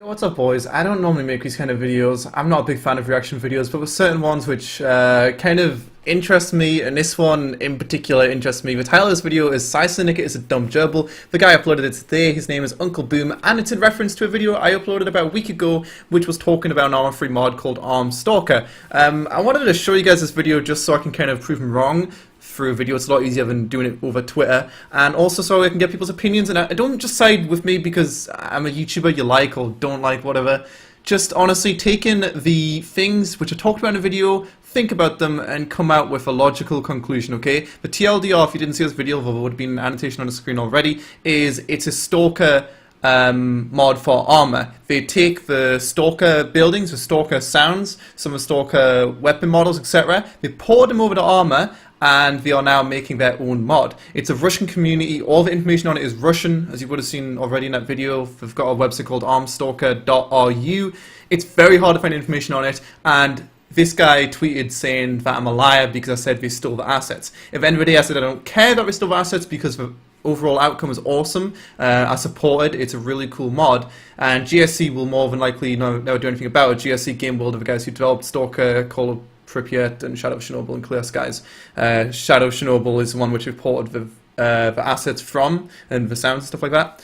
What's up, boys? I don't normally make these kind of videos. I'm not a big fan of reaction videos, but with certain ones which kind of interest me, and this one in particular interests me. The title of this video is Cy Syndicate is a Dumb Gerbil. The guy uploaded it today. His name is Uncle Boom, and it's in reference to a video I uploaded about a week ago, which was talking about an armor-free mod called ArmStalker. I wanted to show you guys this video just so I can kind of prove him wrong through a video. It's a lot easier than doing it over Twitter, and also so I can get people's opinions. And I don't just side with me because I'm a YouTuber you like or don't like, whatever. Just honestly taking the things which are talked about in a video, think about them, and come out with a logical conclusion, okay? The TLDR, if you didn't see this video, there would have been an annotation on the screen already, is it's a Stalker mod for armor. They take the Stalker buildings, the Stalker sounds, some of the Stalker weapon models, etc. They port them over to armor, and they are now making their own mod. It's a Russian community. All the information on it is Russian, as you would have seen already in that video. They've got a website called armstalker.ru. It's very hard to find information on it, and this guy tweeted saying that I'm a liar because I said they stole the assets. If anybody I said I don't care that they stole the assets because the overall outcome is awesome. I support it. It's a really cool mod, and GSC will more than likely never do anything about it. GSC Game World are the guys who developed Stalker, Call of Pripyat, and Shadow of Chernobyl, and Clear Skies. Shadow of Chernobyl is the one which we've ported the assets from, and the sounds and stuff like that.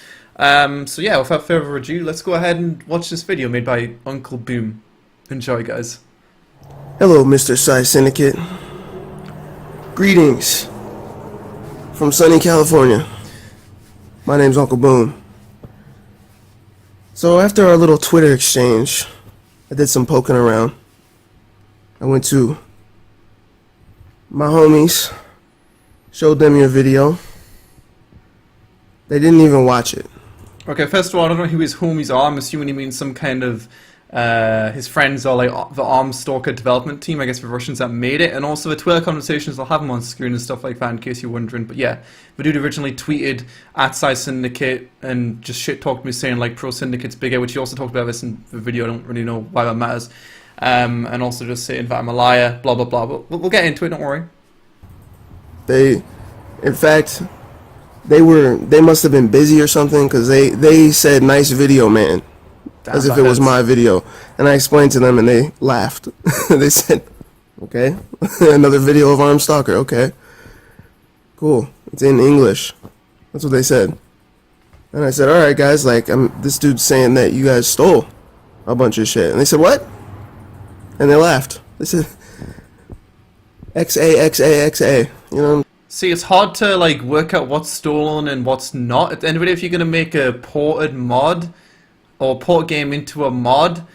So yeah, without further ado, let's go ahead and watch this video made by Uncle Boom. Enjoy, guys. Hello, Mr. Cy Syndicate. Greetings from sunny California. My name's Uncle Boom. So after our little Twitter exchange, I did some poking around. I went to my homies, showed them your video. They didn't even watch it. Okay, first of all, I don't know who his homies are. I'm assuming he means some kind of his friends are like the ArmStalker development team, I guess, the Russians that made it, and also the Twitter conversations. I'll have them on screen and stuff like that in case you're wondering. But yeah, the dude originally tweeted at Cy Syndicate and just shit talked me saying like Pro Syndicate's bigger, which he also talked about this in the video. I don't really know why that matters. And also just saying that I'm a liar, blah blah blah. But we'll get into it. Don't worry. In fact, they must have been busy or something, because they said nice video, man. As if it was my video. And I explained to them and they laughed. They said, okay, another video of ArmStalker, okay. Cool, it's in English. That's what they said. And I said, alright guys, like, this dude's saying that you guys stole a bunch of shit. And they said, what? And they laughed. They said, XA, XA, XA, you know? See, it's hard to like work out what's stolen and what's not. At the end of it, if you're going to make a ported mod, or port a game into a mod,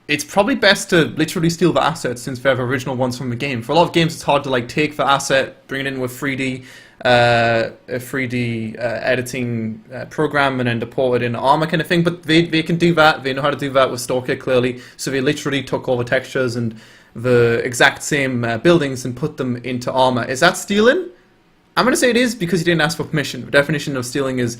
it's probably best to literally steal the assets since they're the original ones from the game. For a lot of games, it's hard to like take the asset, bring it in with 3D, a 3D editing program, and then deport it in Armor kind of thing. But they can do that. They know how to do that with Stalker clearly. So they literally took all the textures and the exact same buildings and put them into Armor. Is that stealing? I'm going to say it is because you didn't ask for permission. The definition of stealing is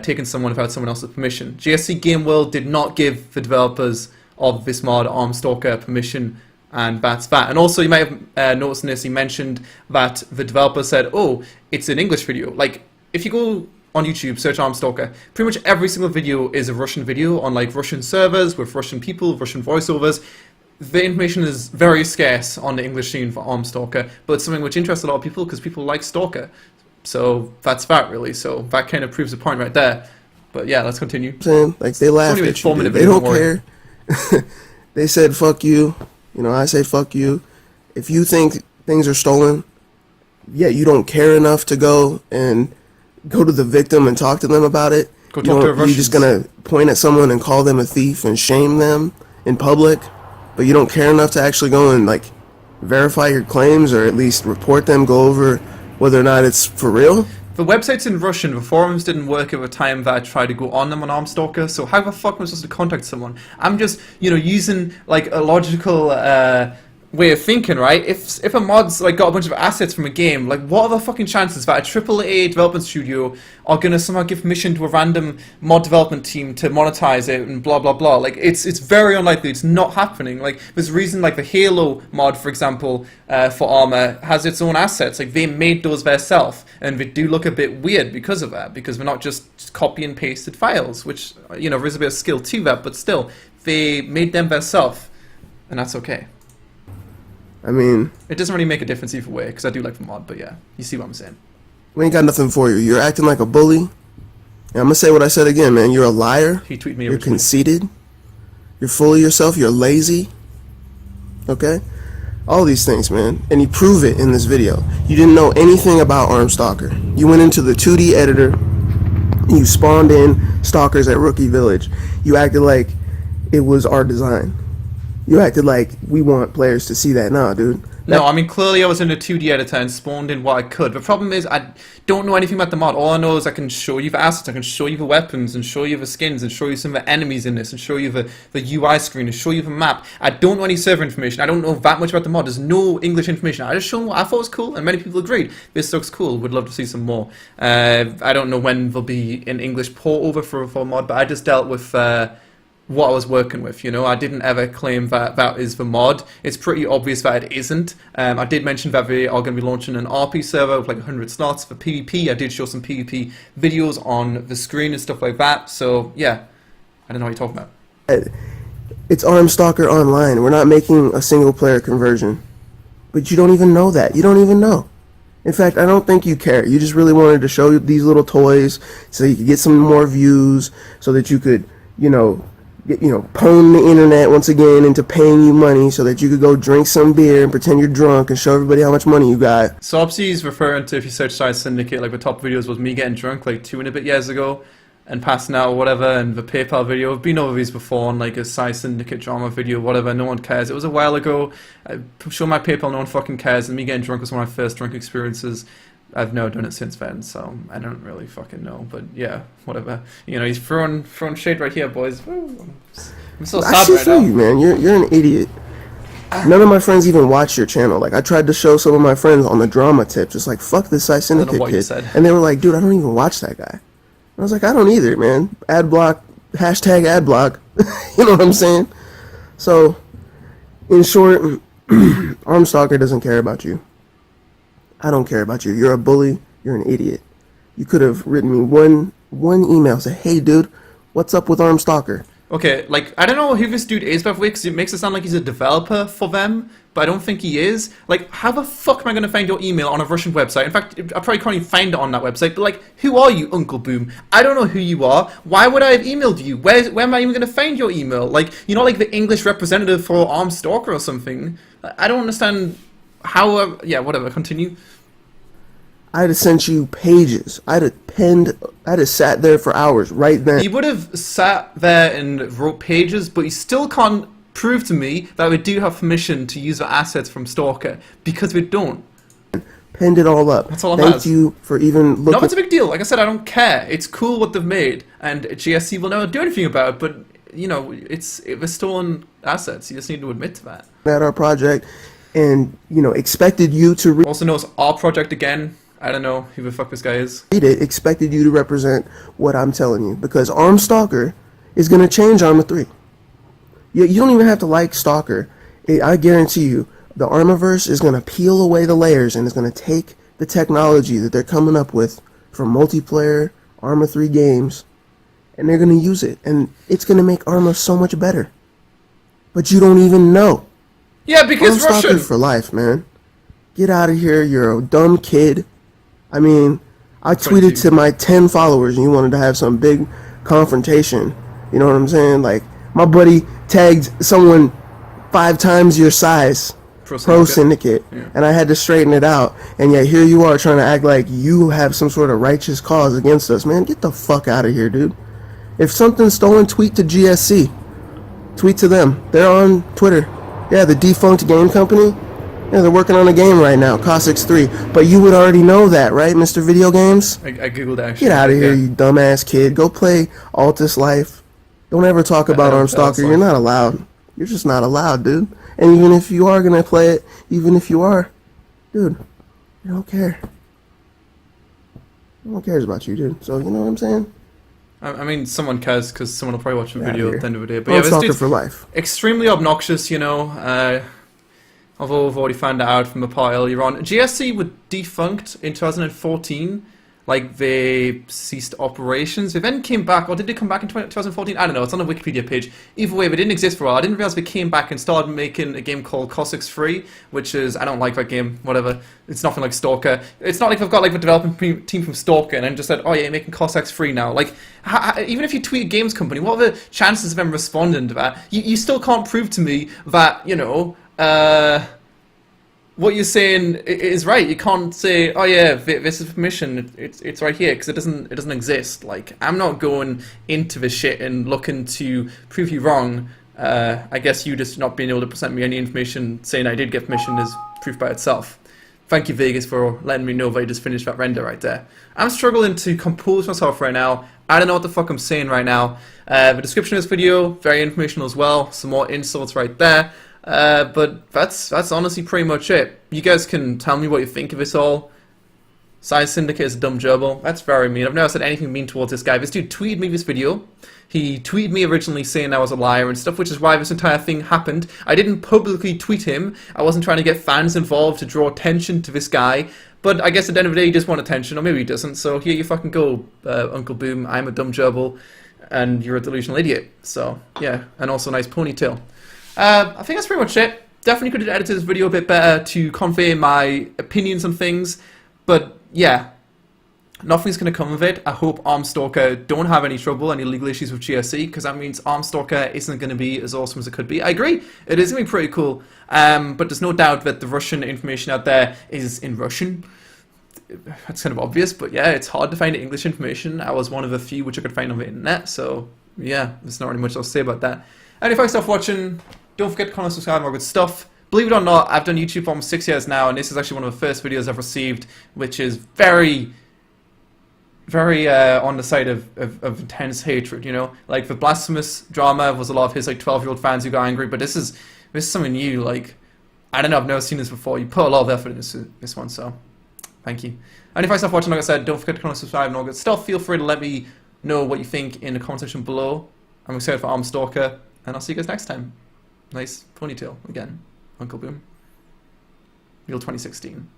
taking someone without someone else's permission. GSC Game World did not give the developers of this mod, ArmStalker, permission, and that's that. And also, you might have noticed in this, he mentioned that the developer said, oh, it's an English video. Like, if you go on YouTube, search ArmStalker, pretty much every single video is a Russian video on like Russian servers with Russian people, Russian voiceovers. The information is very scarce on the English scene for ArmStalker, but it's something which interests a lot of people because people like Stalker. So that's that, really. So that kind of proves the point right there. But yeah, let's continue. Like, they laughed at you. They don't care. They said, fuck you. You know, I say, fuck you. If you think things are stolen, yeah, you don't care enough to go to the victim and talk to them about it. Go talk to a Russian. You're just going to point at someone and call them a thief and shame them in public. But you don't care enough to actually go and like verify your claims, or at least report them, go over whether or not it's for real. The website's in Russian. The forums didn't work at the time that I tried to go on them on ArmStalker, so how the fuck am I supposed to contact someone? I'm just, you know, using like a logical way of thinking, right? If a mod's like got a bunch of assets from a game, like what are the fucking chances that a AAA development studio are gonna somehow give permission to a random mod development team to monetize it and blah blah blah? Like it's very unlikely. It's not happening. Like there's a reason like the Halo mod, for example, for Armor has its own assets. Like they made those themselves, and they do look a bit weird because of that. Because we're not just copy and pasted files, which you know there's a bit of skill to that, but still they made them themselves, and that's okay. I mean, it doesn't really make a difference either way, because I do like the mod, but yeah, you see what I'm saying. We ain't got nothing for you. You're acting like a bully. And I'm going to say what I said again, man. You're a liar. He tweeted me. You're conceited. You're full of yourself. You're lazy. Okay? All these things, man. And you prove it in this video. You didn't know anything about ArmStalker. You went into the 2D editor, and you spawned in stalkers at Rookie Village. You acted like it was our design. You acted like we want players to see that. Nah, dude. No, I mean, clearly I was in a 2D editor and spawned in what I could. The problem is I don't know anything about the mod. All I know is I can show you the assets, I can show you the weapons, and show you the skins, and show you some of the enemies in this, and show you the UI screen, and show you the map. I don't know any server information. I don't know that much about the mod. There's no English information. I just shown what I thought was cool, and many people agreed. This looks cool. Would love to see some more. I don't know when there'll be an English port over for a mod, but I just dealt with what I was working with, you know. I didn't ever claim that that is the mod. It's pretty obvious that it isn't. I did mention that they are going to be launching an RP server with like 100 slots for PvP. I did show some PvP videos on the screen and stuff like that. So yeah, I don't know what you're talking about. It's ArmStalker Online. We're not making a single player conversion. But you don't even know that. You don't even know. In fact, I don't think you care. You just really wanted to show these little toys so you could get some more views, so that you could, pwn the internet once again into paying you money so that you could go drink some beer and pretend you're drunk and show everybody how much money you got. So obviously he's referring to, if you search Size Syndicate, like the top videos was me getting drunk like 2 and a bit years ago and passing out or whatever, and the PayPal video. I've been over these before on like a Size Syndicate drama video, whatever, no one cares. It was a while ago. I showed my PayPal, no one fucking cares, and me getting drunk was one of my first drunk experiences. I've never done it since then, so I don't really fucking know. But yeah, whatever. You know, he's throwing shade right here, boys. Woo. I'm so sad right now. You, man. You're an idiot. None of my friends even watch your channel. Like, I tried to show some of my friends on the drama tip, just like, fuck this Size Syndicate kid. And they were like, dude, I don't even watch that guy. I was like, I don't either, man. Ad block, hashtag ad block. You know what I'm saying? So, in short, ArmStalker doesn't care about you. I don't care about you. You're a bully. You're an idiot. You could have written me one email, say, hey, dude, what's up with ArmStalker? Okay, like, I don't know who this dude is, by the way, because it makes it sound like he's a developer for them, but I don't think he is. Like, how the fuck am I going to find your email on a Russian website? In fact, I probably can't even find it on that website, but, like, who are you, Uncle Boom? I don't know who you are. Why would I have emailed you? Where am I even going to find your email? Like, you're not, like, the English representative for ArmStalker or something. I don't understand how... yeah, whatever, continue. I'd have sent you pages. I'd have sat there for hours right then. He would have sat there and wrote pages, but he still can't prove to me that we do have permission to use the assets from Stalker, because we don't. Penned it all up. That's all Thank you for even looking. No, it's a big deal. Like I said, I don't care. It's cool what they've made, and GSC will never do anything about it, but, you know, it's stolen assets. You just need to admit to that. At our project, and, expected you to also knows our project again. I don't know who the fuck this guy is. Expected you to represent what I'm telling you, because ArmStalker is going to change Arma 3. You don't even have to like Stalker. I guarantee you, the Armaverse is going to peel away the layers and is going to take the technology that they're coming up with for multiplayer Arma 3 games, and they're going to use it, and it's going to make Arma so much better. But you don't even know. Yeah, because ArmStalker Russian. For life, man. Get out of here. You're a dumb kid. I mean, I tweeted to my 10 followers and you wanted to have some big confrontation. You know what I'm saying? Like, my buddy tagged someone 5 times your size, Pro Syndicate, yeah. And I had to straighten it out. And yet here you are trying to act like you have some sort of righteous cause against us. Man, get the fuck out of here, dude. If something's stolen, tweet to GSC. Tweet to them. They're on Twitter. Yeah, the defunct game company. Yeah, they're working on a game right now, Cossacks 3. But you would already know that, right, Mr. Video Games? I googled actually. Get out of here, you dumbass kid. Go play Altus Life. Don't ever talk about ArmStalker. You're not allowed. You're just not allowed, dude. And even if you are gonna play it, even if you are, dude, I don't care. No one cares about you, dude. So you know what I'm saying? I mean, someone cares because someone will probably watch the Yeah, video here. at the end of the day. But yeah, this ArmStalker dude's for life. extremely obnoxious, you know. Although we've already found that out from the part earlier on. GSC were defunct in 2014. Like, they ceased operations. They then came back, or did they come back in 2014? I don't know, it's on the Wikipedia page. Either way, they didn't exist for a while. I didn't realize they came back and started making a game called Cossacks 3, which is, I don't like that game, whatever. It's nothing like Stalker. It's not like they've got like the development team from Stalker and then just said, oh yeah, you're making Cossacks 3 now. Like, even if you tweet a games company, what are the chances of them responding to that? You still can't prove to me that, you know, what you're saying is right. You can't say, "Oh yeah, this is permission. It's right here," because it doesn't exist. Like, I'm not going into this shit and looking to prove you wrong. I guess you just not being able to present me any information saying I did get permission is proof by itself. Thank you, Vegas, for letting me know that I just finished that render right there. I'm struggling to compose myself right now. I don't know what the fuck I'm saying right now. The description of this video, very informational as well. Some more insults right there. But that's honestly pretty much it. You guys can tell me what you think of this all. Size Syndicate is a dumb gerbil. That's very mean. I've never said anything mean towards this guy. This dude tweeted me this video. He tweeted me originally saying I was a liar and stuff, which is why this entire thing happened. I didn't publicly tweet him. I wasn't trying to get fans involved to draw attention to this guy. But I guess at the end of the day, he does want attention, or maybe he doesn't. So here you fucking go, Uncle Boom. I'm a dumb gerbil, and you're a delusional idiot. So, yeah. And also a nice ponytail. I think that's pretty much it. Definitely could have edited this video a bit better to convey my opinions on things, but yeah, nothing's going to come of it. I hope ArmStalker don't have any trouble, any legal issues with GSC, because that means ArmStalker isn't going to be as awesome as it could be. I agree, it is going to be pretty cool, but there's no doubt that the Russian information out there is in Russian. That's kind of obvious, but yeah, it's hard to find English information. I was one of the few which I could find on the internet, so yeah, there's not really much else to say about that. And if I stop watching, don't forget to comment, subscribe, more good stuff. Believe it or not, I've done YouTube for almost 6 years now, and this is actually one of the first videos I've received, which is very on the side of intense hatred, you know? Like, the Blasphemous drama was a lot of his, like, 12-year-old fans who got angry, but this is something new, like, I don't know, I've never seen this before. You put a lot of effort into this one, so thank you. And if I stop watching, like I said, don't forget to comment, subscribe, and all good stuff. Feel free to let me know what you think in the comment section below. I'm excited for ArmStalker, and I'll see you guys next time. Nice ponytail again, Uncle Boom. Real 2016.